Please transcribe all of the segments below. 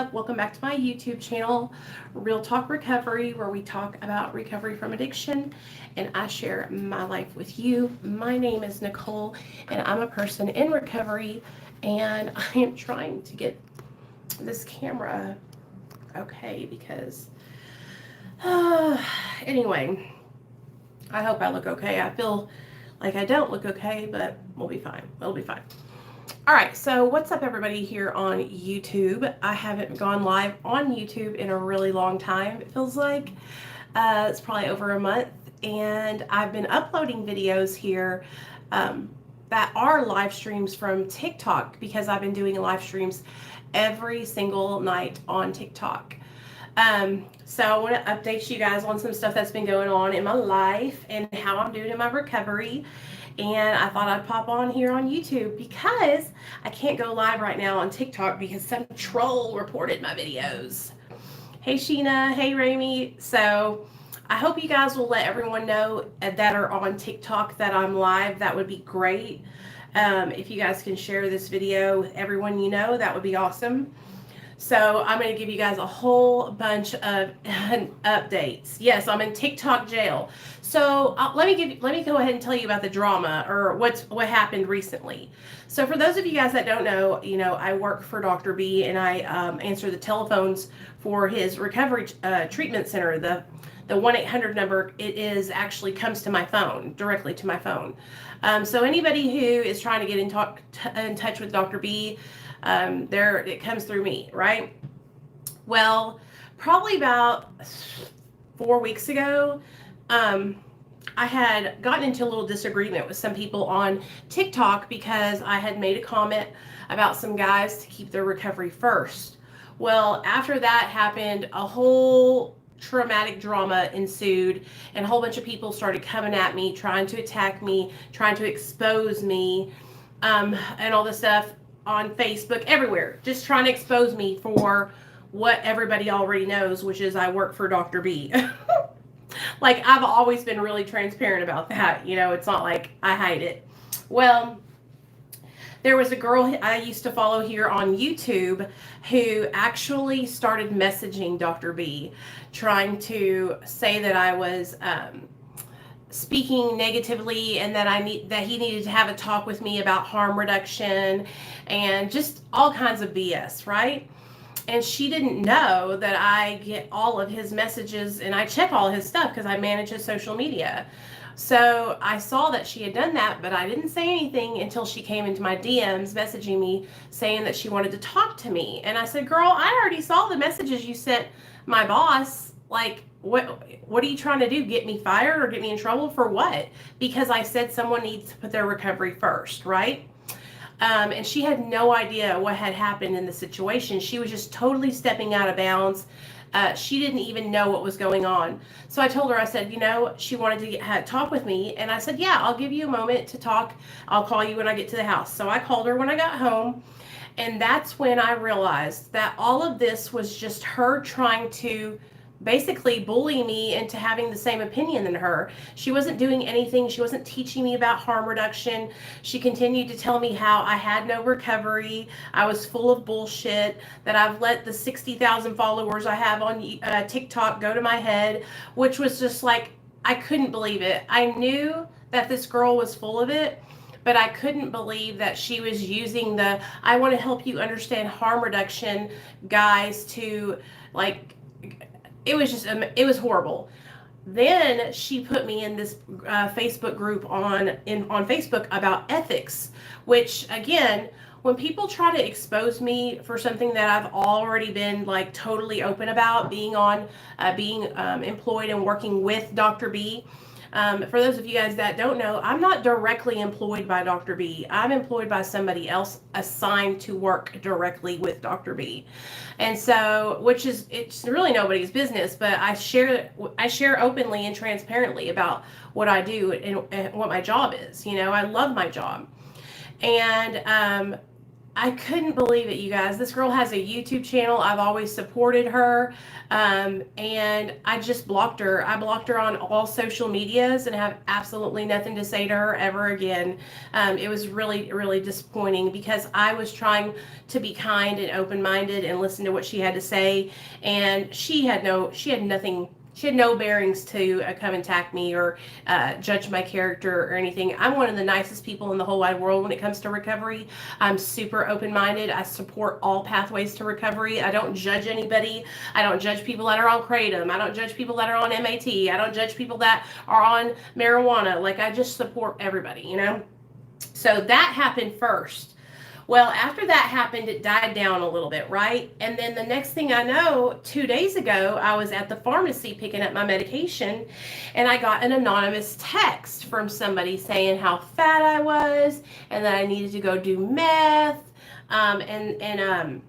up? Welcome back to my YouTube channel, Real Talk Recovery, where we talk about recovery from addiction and I share my life with you. My name is Nicole and I'm a person in recovery, and I am trying to get this camera okay because anyway, I hope I look okay. I feel like I don't look okay, but we'll be fine. We'll be fine. All right, so what's up, everybody, here on YouTube? I haven't gone live on YouTube in a really long time. It feels like it's probably over a month, and I've been uploading videos here that are live streams from TikTok because I've been doing live streams every single night on TikTok. So I want to update you guys on some stuff that's been going on in my life and how I'm doing in my recovery. And I thought I'd pop on here on YouTube because I can't go live right now on TikTok because some troll reported my videos. Hey Sheena, hey Rami. So I hope you guys will let everyone know that are on TikTok that I'm live. That would be great. If you guys can share this video with everyone you know, that would be awesome. So I'm going to give you guys a whole bunch of updates. Yes, I'm in TikTok jail. So let me go ahead and tell you about the drama or what happened recently. So for those of you guys that don't know, I work for Dr. B and I answer the telephones for his recovery treatment center. The 1-800 number, it is actually comes to my phone, directly to my phone. So anybody who is trying to get in touch with Dr. B, it comes through me, right? Well, probably about 4 weeks ago, I had gotten into a little disagreement with some people on TikTok because I had made a comment about some guys to keep their recovery first. Well, after that happened, a whole traumatic drama ensued, and a whole bunch of people started coming at me, trying to attack me, trying to expose me, and all this stuff on Facebook, everywhere, just trying to expose me for what everybody already knows, which is I work for Dr. B. Like, I've always been really transparent about that. It's not like I hide it. Well, there was a girl I used to follow here on YouTube who actually started messaging Dr. B, trying to say that I was speaking negatively and that he needed to have a talk with me about harm reduction and just all kinds of BS, right? And she didn't know that I get all of his messages and I check all his stuff because I manage his social media. So I saw that she had done that, but I didn't say anything until she came into my DMs messaging me saying that she wanted to talk to me. And I said, girl, I already saw the messages you sent my boss. Like, what are you trying to do? Get me fired or get me in trouble for what? Because I said someone needs to put their recovery first, right? And she had no idea what had happened in the situation. She was just totally stepping out of bounds. She didn't even know what was going on. So I told her, I said, she wanted to talk with me. And I said, yeah, I'll give you a moment to talk. I'll call you when I get to the house. So I called her when I got home. And that's when I realized that all of this was just her trying to basically bully me into having the same opinion than her. She wasn't doing anything. She wasn't teaching me about harm reduction. She continued to tell me how I had no recovery. I was full of bullshit, that I've let the 60,000 followers I have on TikTok go to my head, which was just like, I couldn't believe it. I knew that this girl was full of it, but I couldn't believe that she was using I want to help you understand harm reduction, guys, to like, it was horrible. Then she put me in this Facebook group on Facebook about ethics, which again, when people try to expose me for something that I've already been like totally open about, being employed and working with Dr. B. For those of you guys that don't know, I'm not directly employed by Dr. B. I'm employed by somebody else assigned to work directly with Dr. B. And so, it's really nobody's business, but I share openly and transparently about what I do and what my job is. I love my job. And I couldn't believe it, you guys. This girl has a YouTube channel. I've always supported her. And I just blocked her. I blocked her on all social medias and have absolutely nothing to say to her ever again. It was really, really disappointing because I was trying to be kind and open-minded and listen to what she had to say. And she had nothing. She had no bearings to come and attack me or judge my character or anything. I'm one of the nicest people in the whole wide world when it comes to recovery. I'm super open-minded. I support all pathways to recovery. I don't judge anybody. I don't judge people that are on Kratom. I don't judge people that are on MAT. I don't judge people that are on marijuana. Like, I just support everybody, you know? So that happened first. Well, after that happened, it died down a little bit, right? And then the next thing I know, 2 days ago, I was at the pharmacy picking up my medication, and I got an anonymous text from somebody saying how fat I was and that I needed to go do meth, and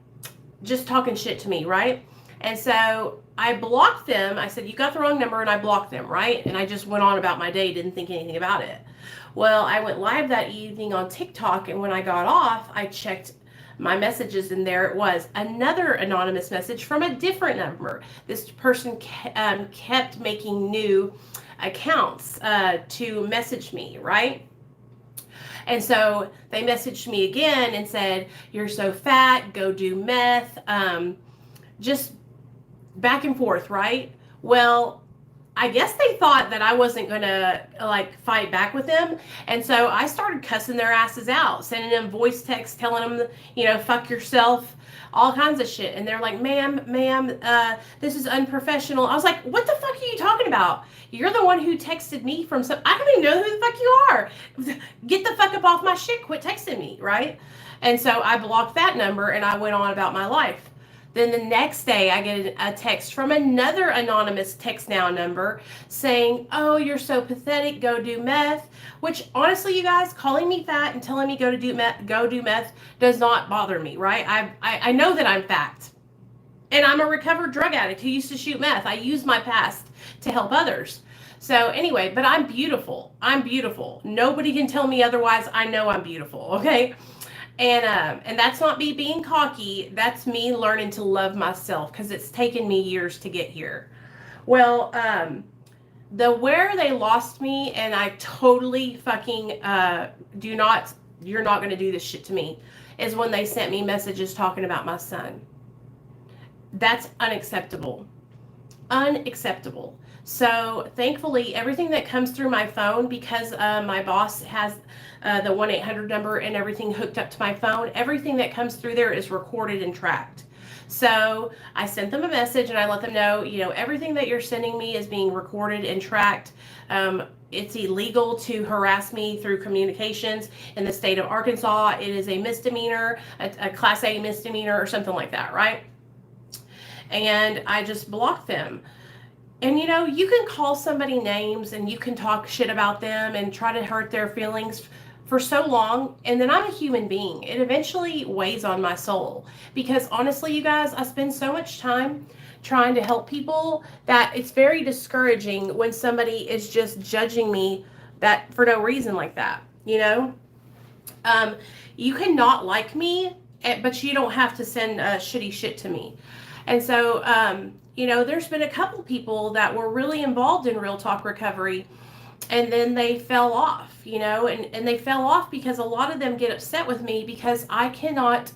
just talking shit to me, right? And so I blocked them. I said, you got the wrong number, and I blocked them, right? And I just went on about my day, didn't think anything about it. Well, I went live that evening on TikTok, and when I got off, I checked my messages, and there it was, another anonymous message from a different number. This person kept making new accounts to message me, right? And so they messaged me again and said, you're so fat, go do meth, just back and forth, right? Well, I guess they thought that I wasn't going to like fight back with them. And so I started cussing their asses out, sending them voice texts, telling them, you know, fuck yourself, all kinds of shit. And they're like, ma'am, this is unprofessional. I was like, what the fuck are you talking about? You're the one who texted me from some, I don't even know who the fuck you are. Get the fuck up off my shit. Quit texting me, right? And so I blocked that number and I went on about my life. Then the next day, I get a text from another anonymous text now number saying, oh, you're so pathetic, go do meth. Which, honestly, you guys, calling me fat and telling me go do meth does not bother me, right? I know that I'm fat. And I'm a recovered drug addict who used to shoot meth. I use my past to help others. So anyway, but I'm beautiful. I'm beautiful. Nobody can tell me otherwise. I know I'm beautiful, okay? And that's not me being cocky. That's me learning to love myself because it's taken me years to get here. Well, where they lost me, and I totally fucking you're not going to do this shit to me, is when they sent me messages talking about my son. That's unacceptable. Unacceptable. So thankfully, everything that comes through my phone, because my boss has the 1-800 number and everything hooked up to my phone, everything that comes through there is recorded and tracked. So I sent them a message and I let them know, you know, everything that you're sending me is being recorded and tracked. It's illegal to harass me through communications in the state of Arkansas. It is a misdemeanor, a class A misdemeanor or something like that, right? And I just blocked them. And, you know, you can call somebody names and you can talk shit about them and try to hurt their feelings for so long. And then I'm a human being. It eventually weighs on my soul. Because honestly, you guys, I spend so much time trying to help people that it's very discouraging when somebody is just judging me that for no reason like that, you know? You cannot like me, but you don't have to send shitty shit to me. And so, you know, there's been a couple people that were really involved in Real Talk Recovery, and then they fell off, you know, and they fell off because a lot of them get upset with me because I cannot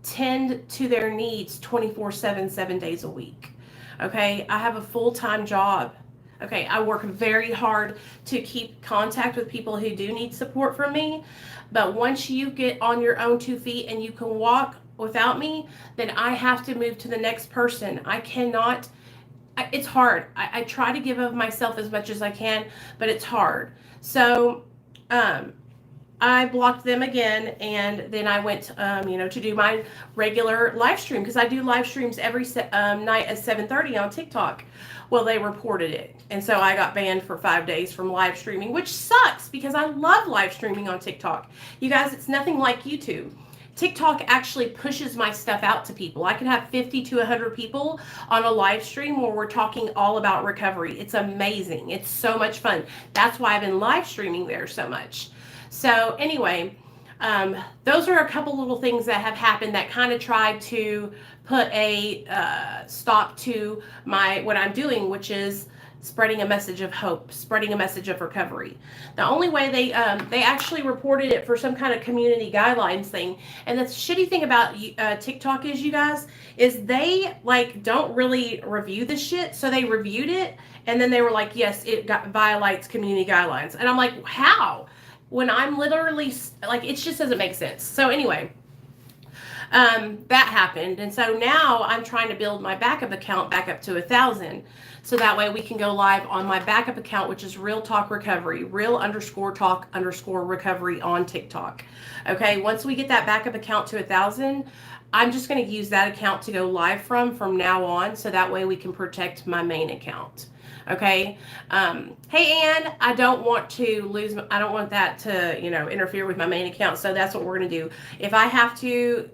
tend to their needs 24/7, 7 days a week. Okay, I have a full-time job. Okay, I work very hard to keep contact with people who do need support from me, but once you get on your own 2 feet and you can walk without me, then I have to move to the next person. I cannot, it's hard. I try to give of myself as much as I can, but it's hard. So I blocked them again, and then I went, you know, to do my regular live stream, because I do live streams every night at 7:30 on TikTok. Well, they reported it, and so I got banned for 5 days from live streaming, which sucks because I love live streaming on TikTok. You guys, it's nothing like YouTube. TikTok actually pushes my stuff out to people. I can have 50 to 100 people on a live stream where we're talking all about recovery. It's amazing. It's so much fun. That's why I've been live streaming there so much. So anyway, those are a couple little things that have happened that kind of tried to put a stop to what I'm doing, which is spreading a message of hope, spreading a message of recovery. The only way they actually reported it for some kind of community guidelines thing. And the shitty thing about TikTok is, you guys, is they like don't really review the shit. So they reviewed it and then they were like, yes, it violates community guidelines. And I'm like, how? When I'm literally like, it just doesn't make sense. So anyway, that happened. And so now I'm trying to build my backup account back up to 1,000. So that way we can go live on my backup account, which is Real Talk Recovery, real_talk_recovery on TikTok. Okay. Once we get that backup account to 1,000, I'm just going to use that account to go live from now on. So that way we can protect my main account. Okay. Hey, Ann, I don't want that to, interfere with my main account. So that's what we're going to do. If I have to,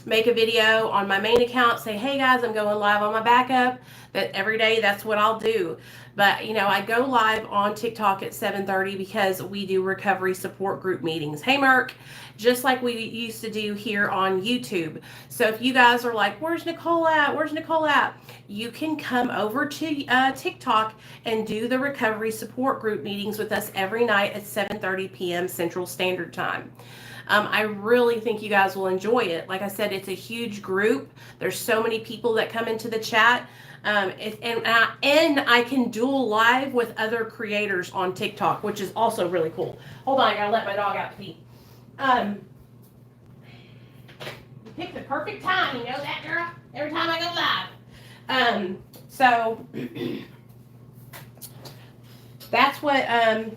make a video on my main account, say, hey guys, I'm going live on my backup, that every day, that's what I'll do. But, I go live on TikTok at 7:30 because we do recovery support group meetings. Hey, Murk, just like we used to do here on YouTube. So if you guys are like, where's Nichole at? Where's Nichole at? You can come over to TikTok and do the recovery support group meetings with us every night at 7:30 p.m. Central Standard Time. I really think you guys will enjoy it. Like I said, it's a huge group. There's so many people that come into the chat. And I can dual live with other creators on TikTok, which is also really cool. Hold on, I gotta let my dog out to pee. You picked the perfect time, you know that, girl? Every time I go live. So that's what I've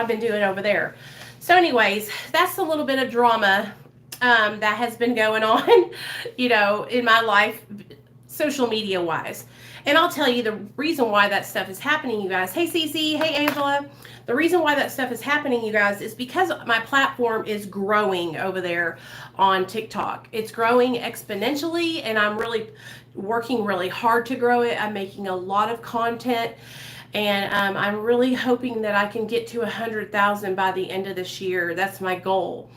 been doing over there. So anyways, that's a little bit of drama that has been going on, in my life, social media wise. And I'll tell you the reason why that stuff is happening, you guys. Hey, Cece. Hey, Angela. The reason why that stuff is happening, you guys, is because my platform is growing over there on TikTok. It's growing exponentially, and I'm really working really hard to grow it. I'm making a lot of content. And I'm really hoping that I can get to 100,000 by the end of this year. That's my goal.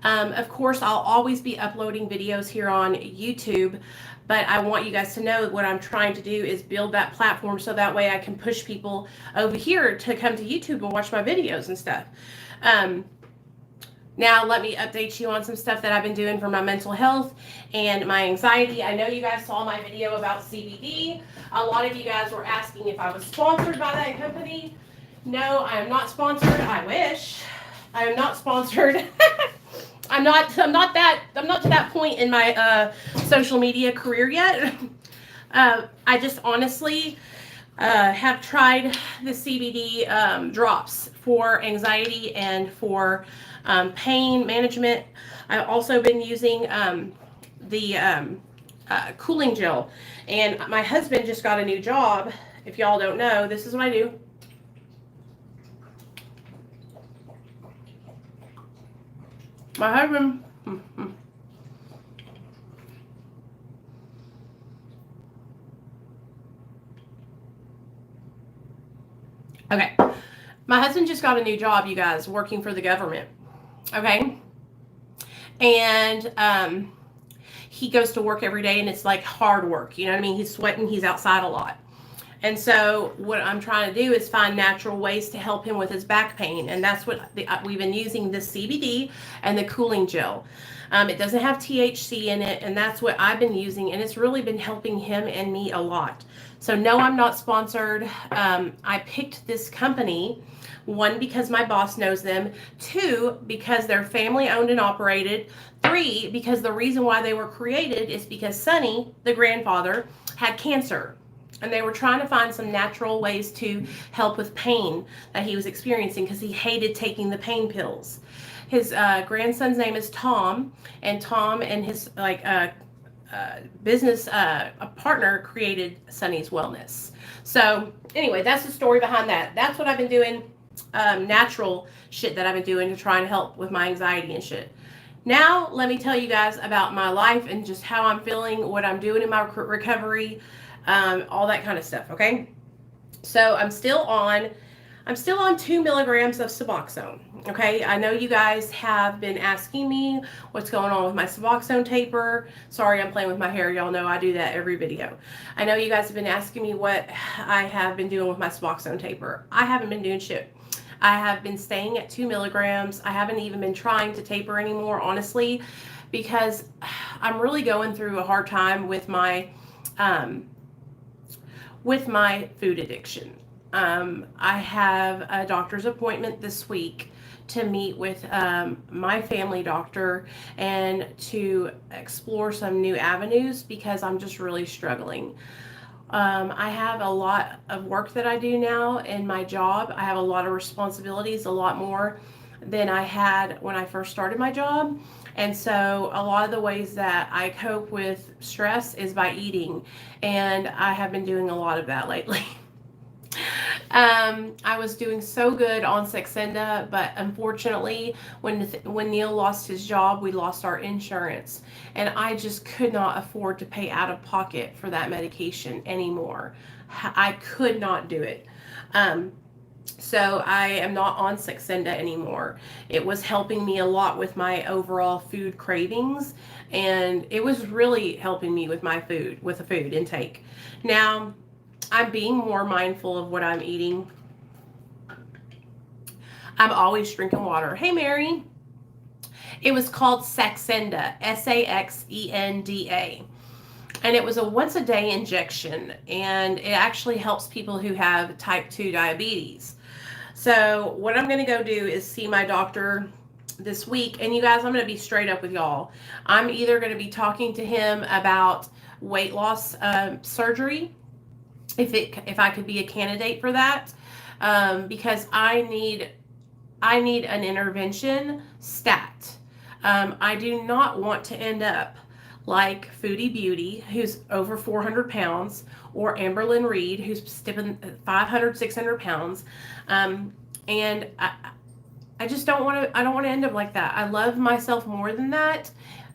Of course, I'll always be uploading videos here on YouTube, but I want you guys to know what I'm trying to do is build that platform so that way I can push people over here to come to YouTube and watch my videos and stuff. Now, let me update you on some stuff that I've been doing for my mental health and my anxiety. I know you guys saw my video about CBD. A lot of you guys were asking if I was sponsored by that company. No, I am not sponsored. I wish. I am not sponsored. I'm not to that point in my social media career yet. I just honestly have tried the CBD drops for anxiety and for pain management. I've also been using the cooling gel. And my husband just got a new job. If y'all don't know, this is what I do. My husband... Okay. My husband just got a new job, you guys, working for the government. Okay. And he goes to work every day, and it's like hard work. You know what I mean? He's sweating. He's outside a lot. And so what I'm trying to do is find natural ways to help him with his back pain. And that's what we've been using, the CBD and the cooling gel. It doesn't have THC in it, and that's what I've been using. And it's really been helping him and me a lot. So no, I'm not sponsored. I picked this company, one, because my boss knows them. Two, because they're family owned and operated. Three, because the reason why they were created is because Sonny, the grandfather, had cancer. And they were trying to find some natural ways to help with pain that he was experiencing because he hated taking the pain pills. His grandson's name is Tom, and Tom and his business partner created Sonny's Wellness. So anyway, that's the story behind that. That's what I've been doing, natural shit that I've been doing to try and help with my anxiety and shit. Now, let me tell you guys about my life and just how I'm feeling, what I'm doing in my recovery, all that kind of stuff, okay? So I'm still on I'm still on 2 milligrams of Suboxone. Okay, I know you guys have been asking me what's going on with my Suboxone taper. Sorry, I'm playing with my hair. Y'all know I do that every video. I know you guys have been asking me what I have been doing with my Suboxone taper. I haven't been doing shit. I have been staying at 2 milligrams. I haven't even been trying to taper anymore, honestly, because I'm really going through a hard time with my food addiction. I have a doctor's appointment this week to meet with my family doctor and to explore some new avenues because I'm just really struggling. I have a lot of work that I do now in my job. I have a lot of responsibilities, a lot more than I had when I first started my job. And so a lot of the ways that I cope with stress is by eating. And I have been doing a lot of that lately. I was doing so good on Saxenda, but unfortunately, when Neil lost his job, we lost our insurance, and I just could not afford to pay out of pocket for that medication anymore. I could not do it. So I am not on Saxenda anymore. It was helping me a lot with my overall food cravings, and it was really helping me with my food intake. Now, I'm being more mindful of what I'm eating. I'm always drinking water. Hey, Mary. It was called Saxenda, Saxenda. And it was a once-a-day injection, and it actually helps people who have type 2 diabetes. So what I'm going to go do is see my doctor this week. And you guys, I'm going to be straight up with y'all. I'm either going to be talking to him about weight loss surgery, if I could be a candidate for that, because I need an intervention stat. I do not want to end up like Foodie Beauty, who's over 400 pounds, or Amberlynn Reed, who's stiffing 500, 600 pounds. And I just don't want to end up like that. I love myself more than that.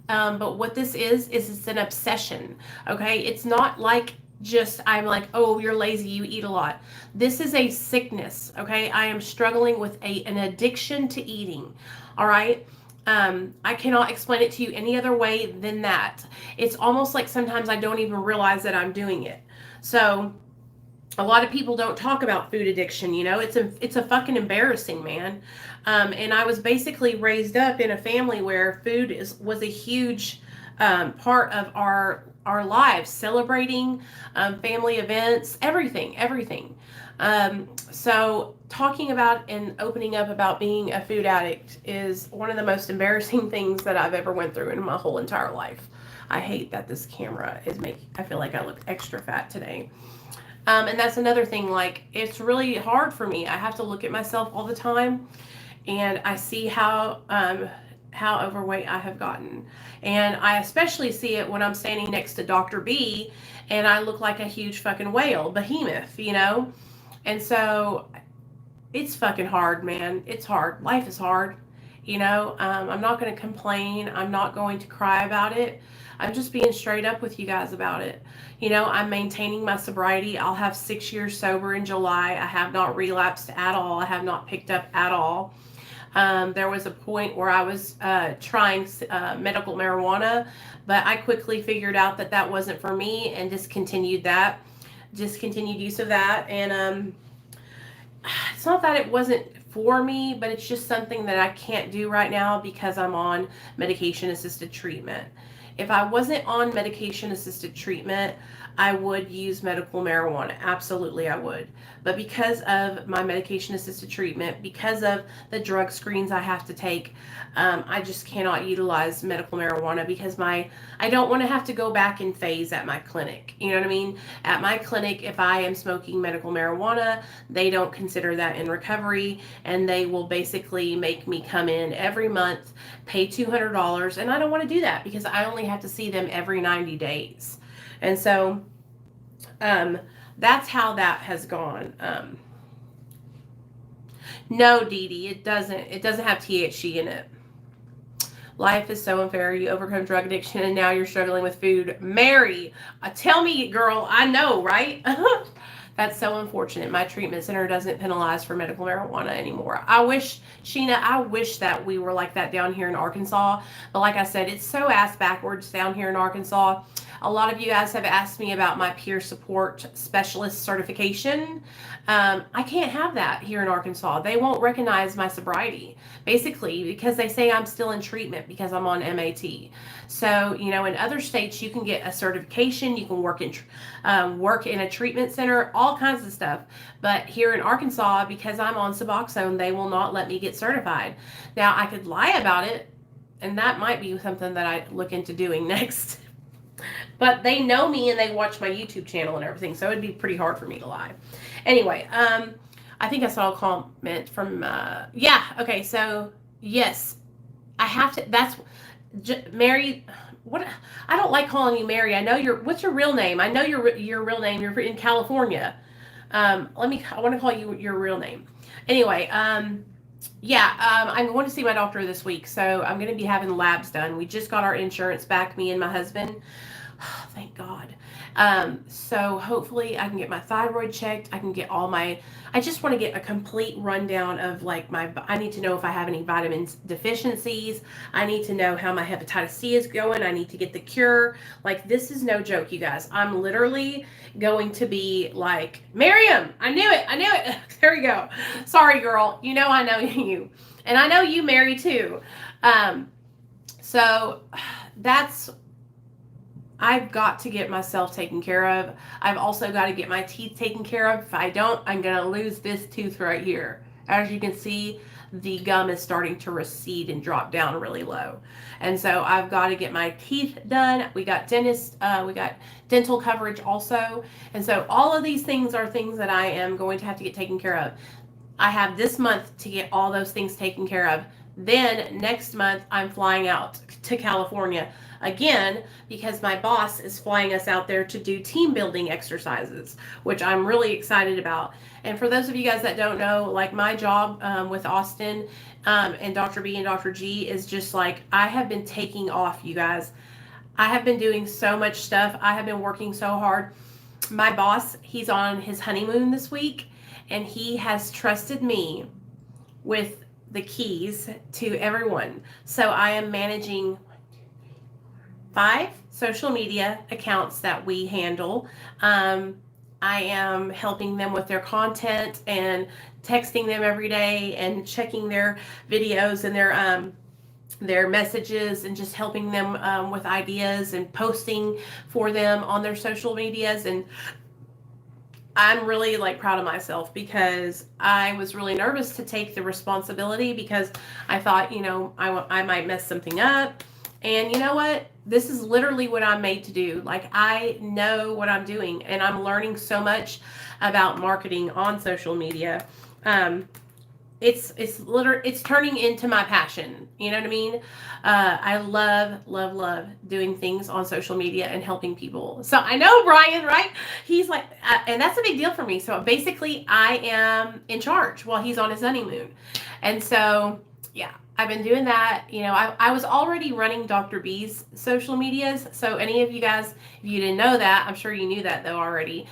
But what this is it's an obsession. Okay. It's not like just I'm like, oh, you're lazy, you eat a lot. This is a sickness. Okay. I am struggling with an addiction to eating. All right. I cannot explain it to you any other way than that. It's almost like sometimes I don't even realize that I'm doing it. So a lot of people don't talk about food addiction. You know, it's a fucking embarrassing, man. And I was basically raised up in a family where food was a huge part of our lives, celebrating family events, everything. So talking about and opening up about being a food addict is one of the most embarrassing things that I've ever went through in my whole entire life. I hate that this camera is I feel like I look extra fat today. And that's another thing, like, it's really hard for me. I have to look at myself all the time, and I see how overweight I have gotten. And I especially see it when I'm standing next to Dr. B and I look like a huge fucking whale, behemoth, you know? And so it's fucking hard, man. It's hard. Life is hard, you know? I'm not going to complain. I'm not going to cry about it. I'm just being straight up with you guys about it. You know, I'm maintaining my sobriety. I'll have 6 years sober in July. I have not relapsed at all. I have not picked up at all. There was a point where I was trying medical marijuana, but I quickly figured out that that wasn't for me and discontinued use of that. And it's not that it wasn't for me, but it's just something that I can't do right now because I'm on medication-assisted treatment. If I wasn't on medication-assisted treatment, I would use medical marijuana. Absolutely, I would. But because of my medication-assisted treatment, because of the drug screens I have to take, I just cannot utilize medical marijuana because I don't want to have to go back in phase at my clinic. You know what I mean? At my clinic, if I am smoking medical marijuana, they don't consider that in recovery, and they will basically make me come in every month, pay $200, and I don't want to do that because I only have to see them every 90 days. And so that's how that has gone. No, Dee Dee, it doesn't have THC in it. Life is so unfair. You overcome drug addiction and now you're struggling with food. Mary, tell me, girl, I know, right? That's so unfortunate. My treatment center doesn't penalize for medical marijuana anymore. I wish, Sheena, I wish that we were like that down here in Arkansas. But like I said, it's so ass backwards down here in Arkansas. A lot of you guys have asked me about my peer support specialist certification. I can't have that here in Arkansas. They won't recognize my sobriety, basically, because they say I'm still in treatment because I'm on MAT. So, you know, in other states, you can get a certification, you can work in a treatment center, all kinds of stuff. But here in Arkansas, because I'm on Suboxone, they will not let me get certified. Now, I could lie about it, and that might be something that I look into doing next. But they know me and they watch my YouTube channel and everything, so it'd be pretty hard for me to lie. Anyway, I think I saw a comment from, yeah, okay, so, yes, I have to, that's, Mary, what, I don't like calling you Mary. I know what's your real name? I know your real name, you're in California. I want to call you your real name. Anyway, yeah, I'm going to see my doctor this week, so I'm going to be having labs done. We just got our insurance back, me and my husband. Oh, thank God. So hopefully I can get my thyroid checked. I can get I just want to get a complete rundown of like I need to know if I have any vitamins deficiencies. I need to know how my hepatitis C is going. I need to get the cure. Like, this is no joke, you guys. I'm literally going to be like, Miriam, I knew it. There we go. Sorry, girl. You know, I know you. And I know you, Mary, too. So I've got to get myself taken care of. I've also got to get my teeth taken care of. If I don't, I'm going to lose this tooth right here. As you can see, the gum is starting to recede and drop down really low. And so I've got to get my teeth done. We got we got dental coverage also. And so all of these things are things that I am going to have to get taken care of. I have this month to get all those things taken care of. Then next month, I'm flying out to California again because my boss is flying us out there to do team building exercises, which I'm really excited about. And for those of you guys that don't know, like, my job with Austin and Dr. B and Dr. G is just like, I have been taking off, you guys. I have been doing so much stuff. I have been working so hard. My boss, he's on his honeymoon this week, and he has trusted me with the keys to everyone. So I am managing 5 social media accounts that we handle. I am helping them with their content and texting them every day and checking their videos and their messages and just helping them with ideas and posting for them on their social medias. And I'm really proud of myself because I was really nervous to take the responsibility because I thought, I might mess something up. And you know what? This is literally what I'm made to do. Like, I know what I'm doing, and I'm learning so much about marketing on social media. It's turning into my passion. You know what I mean? I love doing things on social media and helping people. So I know Brian, right? He's like, and that's a big deal for me. So basically I am in charge while he's on his honeymoon. And so, yeah, I've been doing that. I was already running Dr. B's social medias. So any of you guys, if you didn't know that, I'm sure you knew that though already.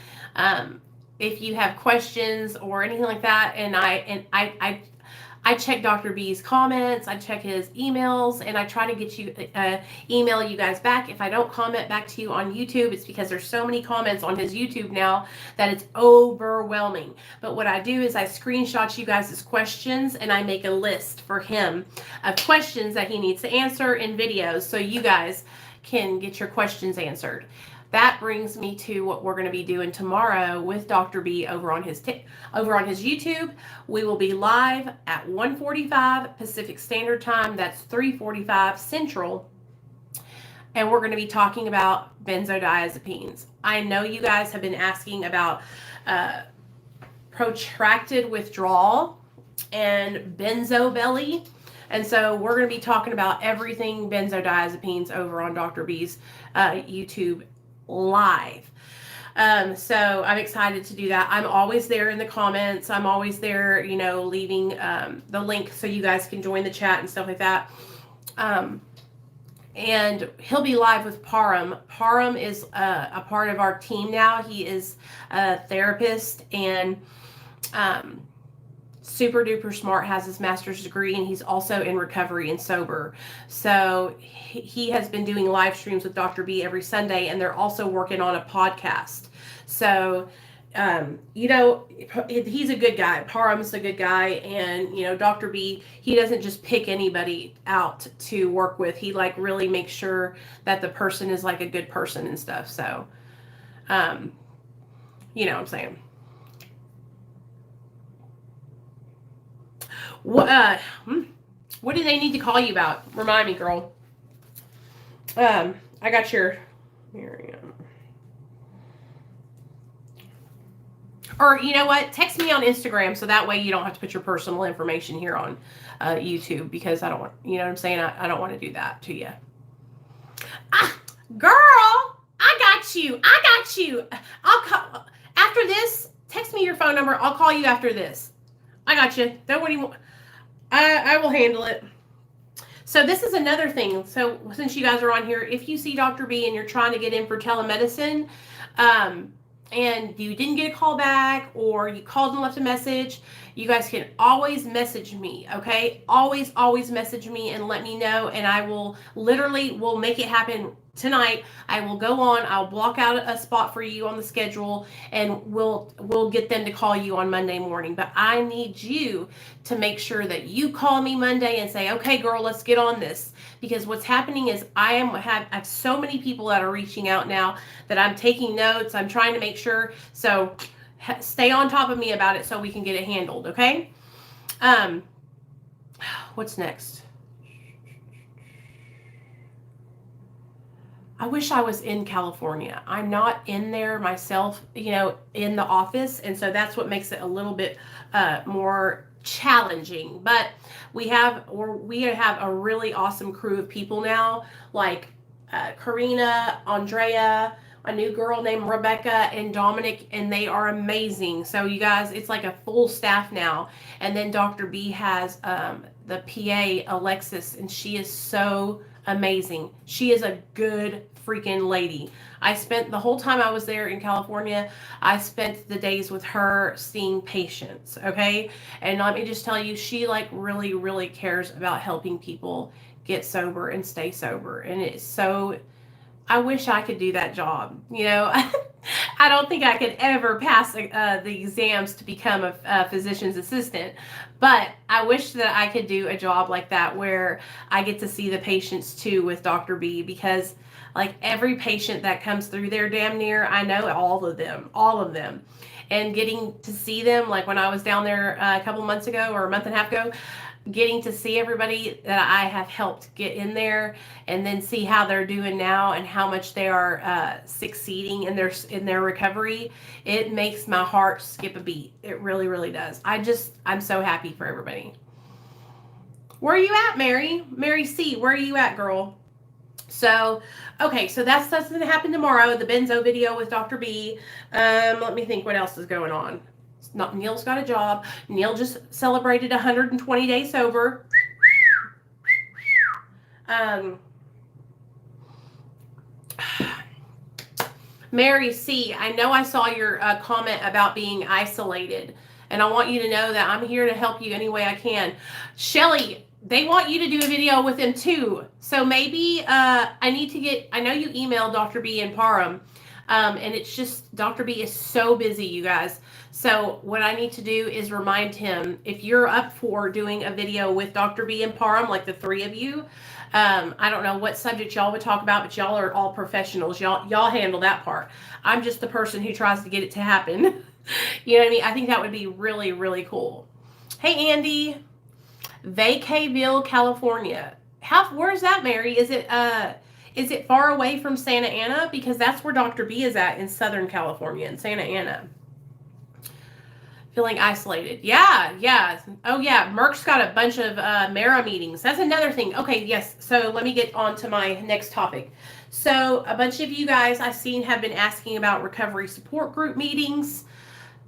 If you have questions or anything like that, and I check Dr. B's comments, I check his emails, and I try to get you email you guys back. If I don't comment back to you on YouTube, it's because there's so many comments on his YouTube now that it's overwhelming. But what I do is I screenshot you guys' questions, and I make a list for him of questions that he needs to answer in videos so you guys can get your questions answered. That brings me to what we're going to be doing tomorrow with Dr. B over on his YouTube. We will be live at 1:45 Pacific Standard Time. That's 3:45 Central. And we're going to be talking about benzodiazepines. I know you guys have been asking about protracted withdrawal and benzo belly. And so we're going to be talking about everything benzodiazepines over on Dr. B's YouTube live. So I'm excited to do that. I'm always there in the comments. I'm always there, leaving the link so you guys can join the chat and stuff like that. and he'll be live with Param. Param is a part of our team now. He is a therapist and super duper smart, has his master's degree, and he's also in recovery and sober. So he has been doing live streams with Dr. B every Sunday, and they're also working on a podcast. So he's a good guy. Param's a good guy, and Dr. B, he doesn't just pick anybody out to work with. He like really makes sure that the person is like a good person and stuff. So you know what I'm saying. What do they need to call you about? Remind me, girl. I got your. Here I am. Or you know what? Text me on Instagram so that way you don't have to put your personal information here on YouTube, because I don't want. You know what I'm saying? I don't want to do that to you. Girl, I got you. I'll call after this. Text me your phone number. I'll call you after this. I got you. Don't worry. I will handle it. So this is another thing. So since you guys are on here, if you see Dr. B and you're trying to get in for telemedicine, and you didn't get a call back, or you called and left a message, you guys can always message me, okay? Always message me and let me know, and I will make it happen tonight. I will go on, I'll block out a spot for you on the schedule, and we'll get them to call you on Monday morning. But I need you to make sure that you call me Monday and say, okay, girl, let's get on this. Because what's happening is I have so many people that are reaching out now that I'm taking notes. I'm trying to make sure. So stay on top of me about it so we can get it handled, okay? What's next? I wish I was in California. I'm not in there myself, in the office. And so that's what makes it a little bit more challenging. But we have a really awesome crew of people now, like Karina, Andrea, a new girl named Rebecca, and Dominic, and they are amazing. So you guys, it's like a full staff now. And then Dr. B has the PA, Alexis, and she is so amazing. She is a good freaking lady. I spent the whole time I was there in California, I spent the days with her seeing patients, okay? And let me just tell you, she like really, really cares about helping people get sober and stay sober. And it's so, I wish I could do that job. I don't think I could ever pass the exams to become a physician's assistant, but I wish that I could do a job like that where I get to see the patients too with Dr. B, because like every patient that comes through there damn near, I know all of them. And getting to see them, like when I was down there a couple months ago or a month and a half ago, getting to see everybody that I have helped get in there, and then see how they're doing now and how much they are succeeding in their recovery, it makes my heart skip a beat. It really, really does. I'm so happy for everybody. Where are you at, Mary? Mary C, where are you at, girl? So, okay, so that's going to happen tomorrow, the benzo video with Dr. B. Let me think what else is going on. Neil's got a job. Neil just celebrated 120 days sober. Mary C, I know I saw your comment about being isolated, and I want you to know that I'm here to help you any way I can. Shelly, they want you to do a video with them too. So maybe I know you emailed Dr. B and Param, and it's just Dr. B is so busy, you guys. So what I need to do is remind him, if you're up for doing a video with Dr. B and Param, like the three of you, I don't know what subject y'all would talk about, but y'all are all professionals. Y'all handle that part. I'm just the person who tries to get it to happen. You know what I mean? I think that would be really, really cool. Hey, Andy. Vacayville, California. Where's that, Mary? Is it far away from Santa Ana? Because that's where Dr. B is at, in Southern California, in Santa Ana. Feeling isolated. Yeah. Oh, yeah. Murk's got a bunch of Mara meetings. That's another thing. Okay, yes. So let me get on to my next topic. So a bunch of you guys I've seen have been asking about recovery support group meetings.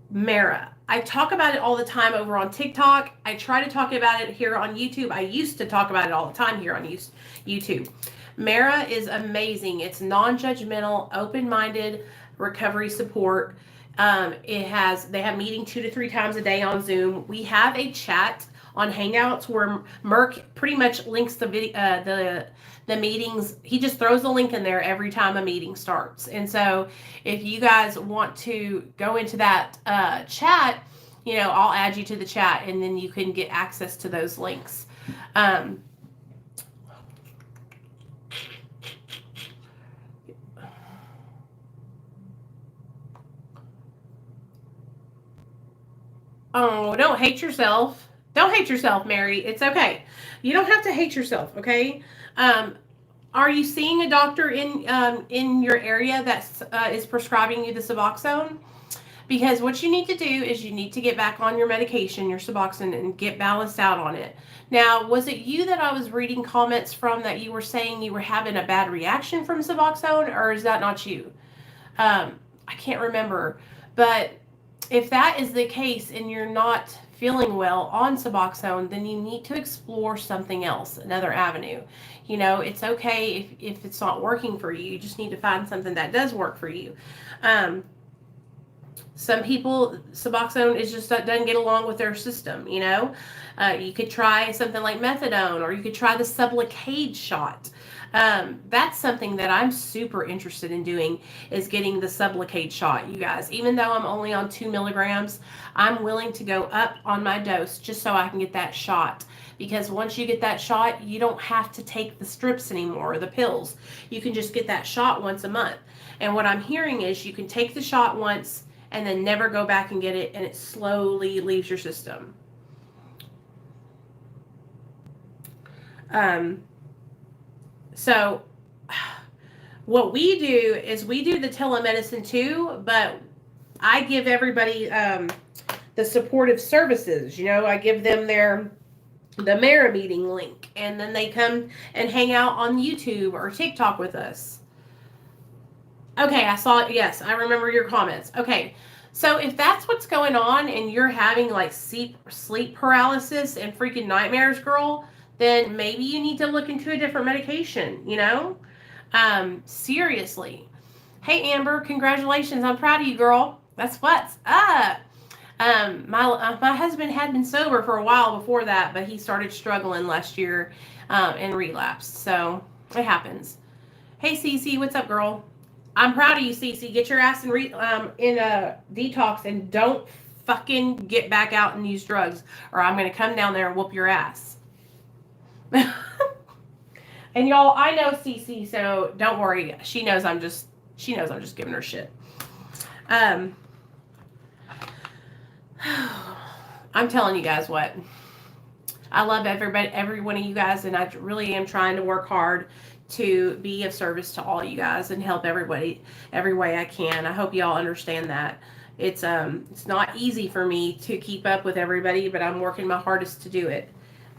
Mara. I talk about it all the time over on TikTok. I try to talk about it here on YouTube. I used to talk about it all the time here on YouTube. Mara is amazing. It's non-judgmental, open-minded recovery support. They have meeting 2 to 3 times a day on Zoom. We have a chat on Hangouts where Murk pretty much links the video, the meetings. He just throws a link in there every time a meeting starts. And so if you guys want to go into that chat, I'll add you to the chat, and then you can get access to those links. Oh, don't hate yourself. Don't hate yourself, Mary. It's okay. You don't have to hate yourself, okay? Are you seeing a doctor in your area that is prescribing you the Suboxone? Because what you need to do is you need to get back on your medication, your Suboxone, and get balanced out on it. Now, was it you that I was reading comments from that you were saying you were having a bad reaction from Suboxone, or is that not you? I can't remember. But if that is the case and you're not feeling well on Suboxone, then you need to explore something else, another avenue. It's okay if it's not working for you. You just need to find something that does work for you. Some people, Suboxone doesn't get along with their system, You could try something like methadone, or you could try the Sublocade shot. That's something that I'm super interested in doing, is getting the Sublocade shot, you guys. Even though I'm only on 2 milligrams, I'm willing to go up on my dose just so I can get that shot. Because once you get that shot, you don't have to take the strips anymore, or the pills. You can just get that shot once a month. And what I'm hearing is you can take the shot once and then never go back and get it, and it slowly leaves your system. So what we do is we do the telemedicine too, but I give everybody the supportive services. I give them the Mara meeting link, and then they come and hang out on YouTube or TikTok with us. Okay, I saw it. Yes, I remember your comments. Okay, so if that's what's going on and you're having like sleep paralysis and freaking nightmares, girl, then maybe you need to look into a different medication, seriously. Hey, Amber, congratulations. I'm proud of you, girl. That's what's up. My husband had been sober for a while before that, but he started struggling last year and relapsed. So it happens. Hey, Cece, what's up, girl? I'm proud of you, Cece. Get your ass in a detox, and don't fucking get back out and use drugs, or I'm going to come down there and whoop your ass. And y'all, I know Cece, so don't worry. She knows I'm just giving her shit. I'm telling you guys what. I love every one of you guys, and I really am trying to work hard to be of service to all you guys and help everybody every way I can. I hope y'all understand that. It's not easy for me to keep up with everybody, but I'm working my hardest to do it.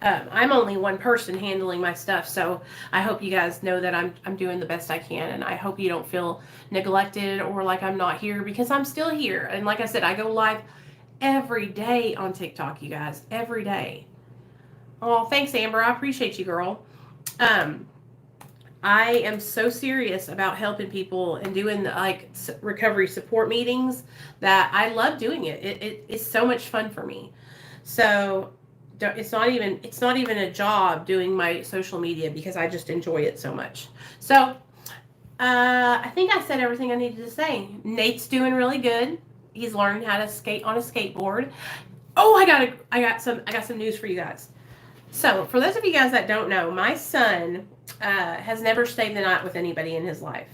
I'm only one person handling my stuff, so I hope you guys know that I'm doing the best I can, and I hope you don't feel neglected or like I'm not here, because I'm still here. And like I said, I go live every day on TikTok, you guys, every day. Oh, thanks, Amber. I appreciate you, girl. I am so serious about helping people and doing recovery support meetings that I love doing it. It's so much fun for me. So it's not even a job doing my social media, because I just enjoy it so much. So I think I said everything I needed to say. Nate's doing really good. He's learning how to skate on a skateboard. Oh, I got some news for you guys. So for those of you guys that don't know, my son has never stayed the night with anybody in his life.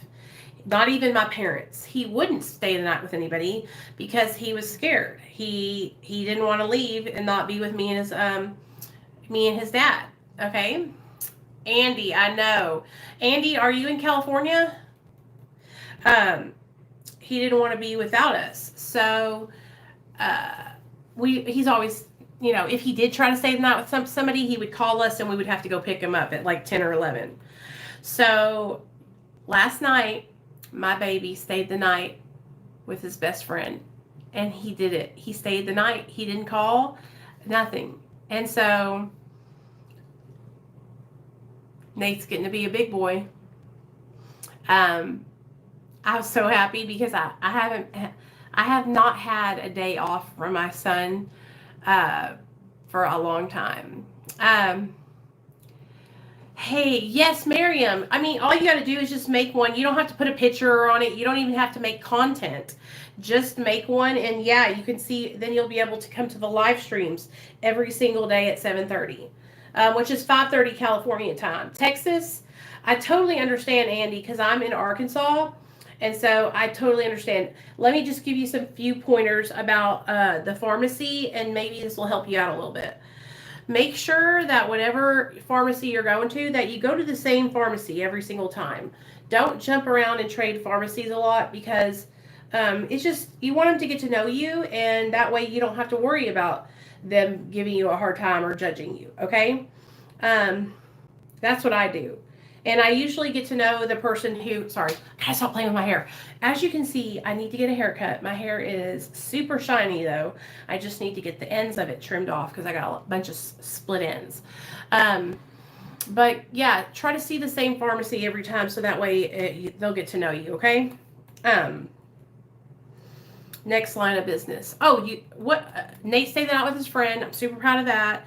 Not even my parents. He wouldn't stay the night with anybody because he was scared. He didn't want to leave and not be with me and his dad. Okay, Andy, I know. Andy, are you in California? He didn't want to be without us. So he's always, if he did try to stay the night with somebody, he would call us and we would have to go pick him up at like 10 or 11. So last night, my baby stayed the night with his best friend, and he did it. He stayed the night. He didn't call, nothing. And so Nate's getting to be a big boy. Um, I was so happy because I have not had a day off from my son for a long time. Um, Hey, yes, Miriam. I mean, all you got to do is just make one. You don't have to put a picture on it. You don't even have to make content. Just make one, and yeah, you can see. Then you'll be able to come to the live streams every single day at 7:30, which is 5:30 California time. Texas, I totally understand, Andy, because I'm in Arkansas, and so I totally understand. Let me just give you some few pointers about the pharmacy, and maybe this will help you out a little bit. Make sure that whatever pharmacy you're going to, that you go to the same pharmacy every single time. Don't jump around and trade pharmacies a lot, because it's just, you want them to get to know you, and that way you don't have to worry about them giving you a hard time or judging you, okay? That's what I do. And I usually get to know the person who, sorry, I gotta stop playing with my hair. As you can see, I need to get a haircut. My hair is super shiny though. I just need to get the ends of it trimmed off because I got a bunch of split ends. But yeah, try to see the same pharmacy every time so that way they'll get to know you, okay? Next line of business. Oh, Nate stayed out with his friend. I'm super proud of that.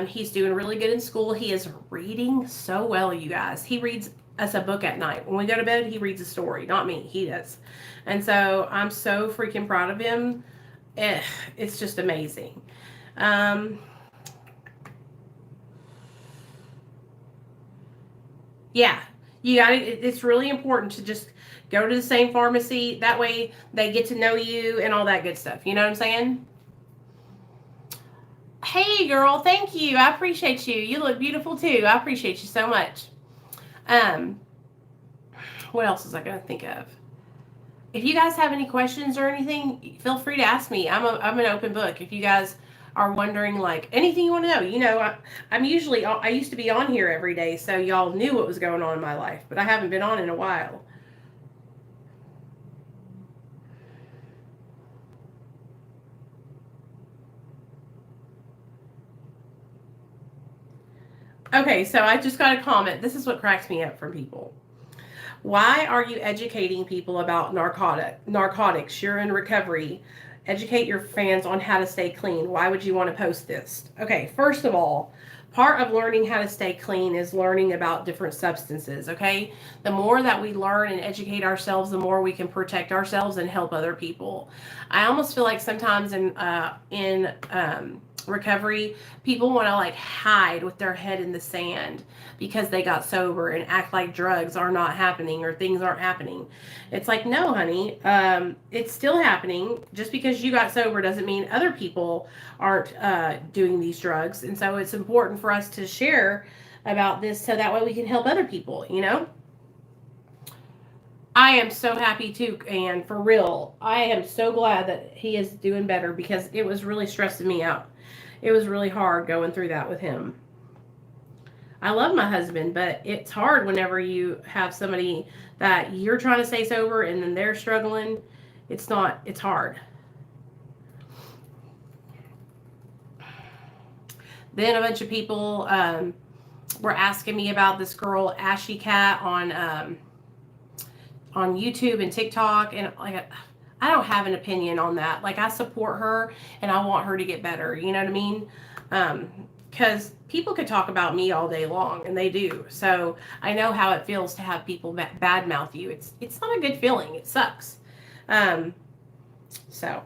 He's doing really good in school. He is reading so well, you guys. He reads us a book at night. When we go to bed, he reads a story. Not me. He does. And so I'm so freaking proud of him. It's just amazing. Yeah, it's really important to just go to the same pharmacy. That way they get to know you and all that good stuff. You know what I'm saying? Hey, girl, thank you. I appreciate you. You look beautiful too. I appreciate you so much. What else was I going to think of? If you guys have any questions or anything, feel free to ask me. I'm an open book. If you guys are wondering, like, anything you want to know, I used to be on here every day, so y'all knew what was going on in my life, but I haven't been on in a while. Okay, so I just got a comment. This is what cracks me up from people. Why are you educating people about narcotics? You're in recovery. Educate your fans on how to stay clean. Why would you want to post this? Okay, first of all, part of learning how to stay clean is learning about different substances, okay? The more that we learn and educate ourselves, the more we can protect ourselves and help other people. I almost feel like sometimes in recovery, people want to like hide with their head in the sand because they got sober and act like drugs are not happening or things aren't happening. It's like, no, honey, it's still happening. Just because you got sober doesn't mean other people aren't doing these drugs. And so it's important for us to share about this so that way we can help other people, you know? I am so happy too, and for real, I am so glad that he is doing better because it was really stressing me out. It was really hard going through that with him. I love my husband, but it's hard whenever you have somebody that you're trying to stay sober and then they're struggling. It's hard. Then a bunch of people were asking me about this girl, Ashy Cat, on YouTube and TikTok, and like, I don't have an opinion on that. Like, I support her and I want her to get better. You know what I mean? Because people could talk about me all day long, and they do. So I know how it feels to have people badmouth you. It's not a good feeling. It sucks. So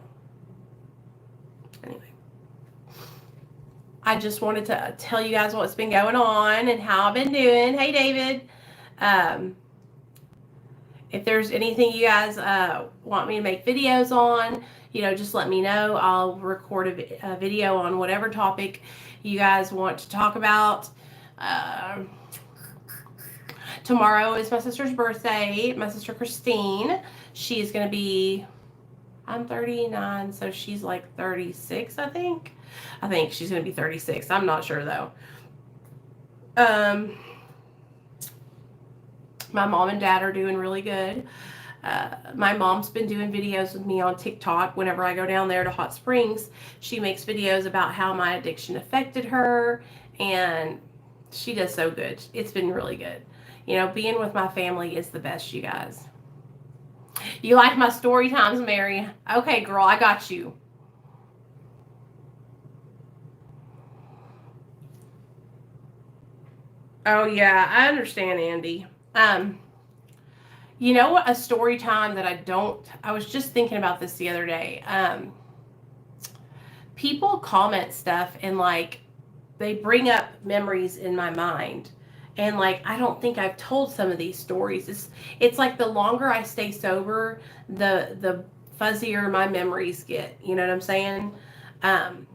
anyway, I just wanted to tell you guys what's been going on and how I've been doing. Hey, David. If there's anything you guys want me to make videos on, just let me know. I'll record a video on whatever topic you guys want to talk about. Tomorrow is my sister's birthday, my sister Christine. She's going to be, I'm 39, so she's like 36, I think. I think she's going to be 36. I'm not sure, though. My mom and dad are doing really good. My mom's been doing videos with me on TikTok. Whenever I go down there to Hot Springs, she makes videos about how my addiction affected her, and she does so good. It's been really good. You know, being with my family is the best, you guys. You like my story times, Mary? Okay, girl, I got you. Oh yeah, I understand, Andy. You know what? A story time that I was just thinking about this the other day. People comment stuff and like they bring up memories in my mind. And like I don't think I've told some of these stories. It's like the longer I stay sober, the fuzzier my memories get. You know what I'm saying? Um,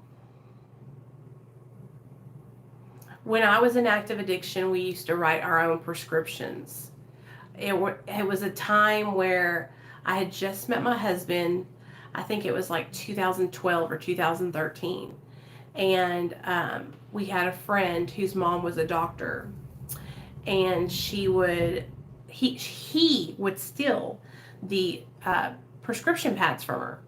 when I was in active addiction, we used to write our own prescriptions. It was a time where I had just met my husband. I think it was like 2012 or 2013. And we had a friend whose mom was a doctor. And he would steal the prescription pads from her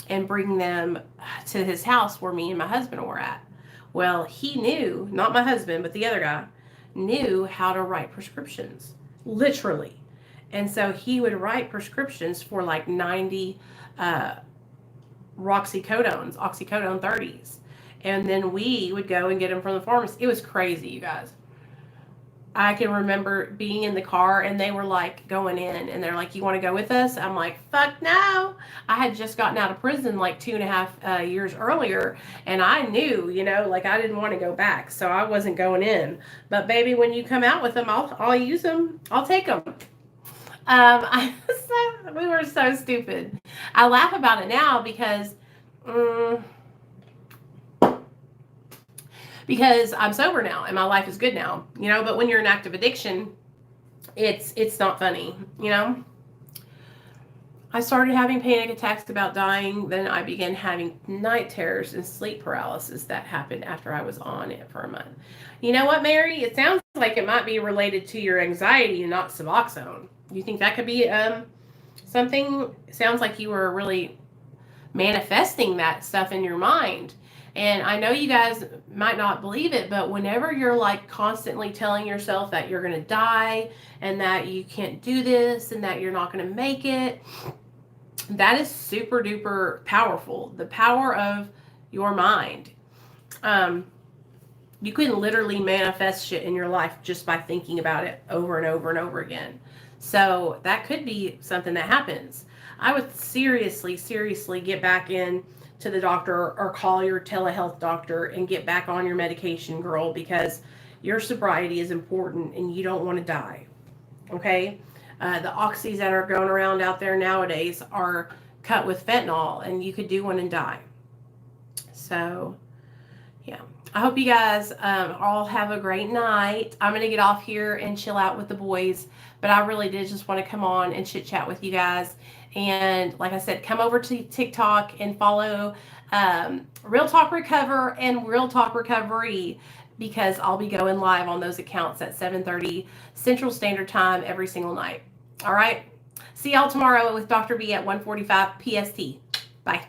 and bring them to his house where me and my husband were at. Well, he knew, not my husband, but the other guy, knew how to write prescriptions, literally. And so he would write prescriptions for like 90 oxycodone 30s. And then we would go and get them from the pharmacy. It was crazy, you guys. I can remember being in the car and they were like going in and they're like, you want to go with us? I'm like, fuck no. I had just gotten out of prison like 2.5 years earlier and I knew, you know, like I didn't want to go back. So I wasn't going in. But baby, when you come out with them, I'll use them. I'll take them. We were so stupid. I laugh about it now because I'm sober now and my life is good now, you know, but when you're in active addiction, it's not funny, you know. I started having panic attacks about dying. Then I began having night terrors and sleep paralysis that happened after I was on it for a month. You know what, Mary? It sounds like it might be related to your anxiety and not Suboxone. You think that could be something? It sounds like you were really manifesting that stuff in your mind. And I know you guys might not believe it, but whenever you're like constantly telling yourself that you're going to die and that you can't do this and that you're not going to make it, that is super duper powerful. The power of your mind. You can literally manifest shit in your life just by thinking about it over and over and over again. So that could be something that happens. I would seriously get back in to the doctor or call your telehealth doctor and get back on your medication, girl, because your sobriety is important and you don't want to die. Okay? The oxys that are going around out there nowadays are cut with fentanyl and you could do one and die. So, yeah. I hope you guys all have a great night. I'm going to get off here and chill out with the boys, but I really did just want to come on and chit chat with you guys. And like I said, come over to TikTok and follow Real Talk Recover and Real Talk Recovery, because I'll be going live on those accounts at 7:30 Central Standard Time every single night. All right. See y'all tomorrow with Dr. B at 1:45 PST. Bye.